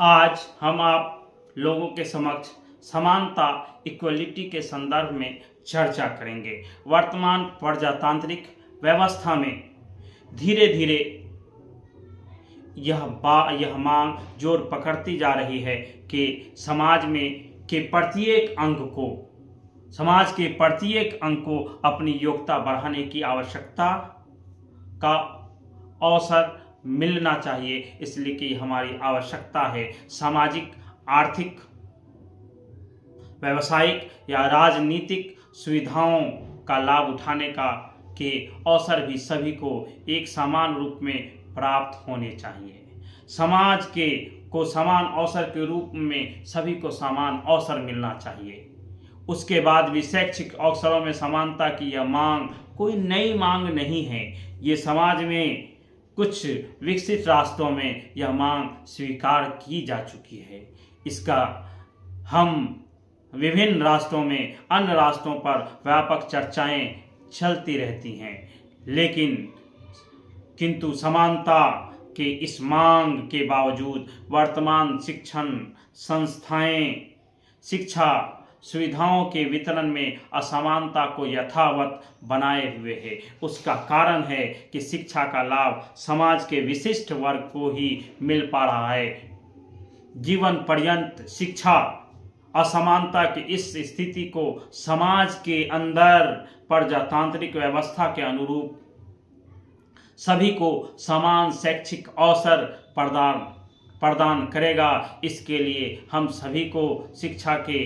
आज हम आप लोगों के समक्ष समानता इक्वलिटी के संदर्भ में चर्चा करेंगे। वर्तमान प्रजातांत्रिक व्यवस्था में धीरे धीरे यह मांग जोर पकड़ती जा रही है कि समाज के प्रत्येक अंग को अपनी योग्यता बढ़ाने की आवश्यकता का अवसर मिलना चाहिए। इसलिए कि हमारी आवश्यकता है सामाजिक, आर्थिक, व्यावसायिक या राजनीतिक सुविधाओं का लाभ उठाने के अवसर भी सभी को एक समान रूप में प्राप्त होने चाहिए। समाज को समान अवसर के रूप में सभी को समान अवसर मिलना चाहिए। उसके बाद भी शैक्षिक अवसरों में समानता की यह मांग कोई नई मांग नहीं है। ये समाज में कुछ विकसित राष्ट्रों में यह मांग स्वीकार की जा चुकी है। इसका हम विभिन्न राष्ट्रों में अन्य राष्ट्रों पर व्यापक चर्चाएं चलती रहती हैं, किंतु समानता के इस मांग के बावजूद वर्तमान शिक्षण संस्थाएं शिक्षा सुविधाओं के वितरण में असमानता को यथावत बनाए हुए है। उसका कारण है कि शिक्षा का लाभ समाज के विशिष्ट वर्ग को ही मिल पा रहा है। जीवन पर्यंत शिक्षा असमानता की इस स्थिति को समाज के अंदर प्रजातांत्रिक व्यवस्था के अनुरूप सभी को समान शैक्षिक अवसर प्रदान करेगा। इसके लिए हम सभी को शिक्षा के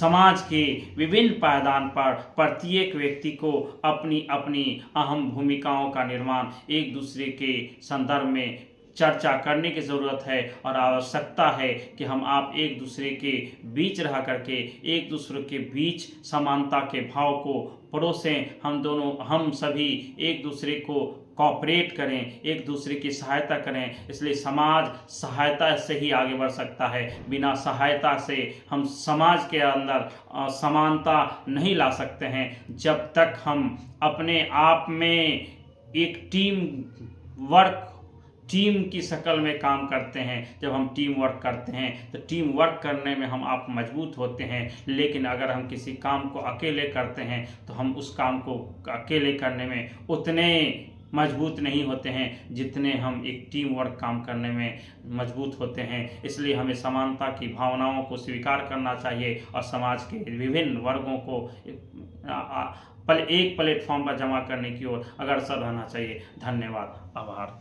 समाज के विभिन्न पायदान पर प्रत्येक व्यक्ति को अपनी अपनी अहम भूमिकाओं का निर्माण एक दूसरे के संदर्भ में चर्चा करने की ज़रूरत है और आवश्यकता है कि हम आप एक दूसरे के बीच रह करके एक दूसरे के बीच समानता के भाव को परोसें। हम सभी एक दूसरे को कोऑपरेट करें, एक दूसरे की सहायता करें। इसलिए समाज सहायता से ही आगे बढ़ सकता है। बिना सहायता से हम समाज के अंदर समानता नहीं ला सकते हैं। जब तक हम अपने आप में एक टीम की शक्ल में काम करते हैं, जब हम टीम वर्क करते हैं तो टीम वर्क करने में हम आप मजबूत होते हैं। लेकिन अगर हम किसी काम को अकेले करते हैं तो हम उस काम को अकेले करने में उतने मजबूत नहीं होते हैं जितने हम एक टीम वर्क काम करने में मजबूत होते हैं। इसलिए हमें समानता की भावनाओं को स्वीकार करना चाहिए और समाज के विभिन्न वर्गों को एक प्लेटफॉर्म पर जमा करने की ओर अग्रसर रहना चाहिए। धन्यवाद, आभार।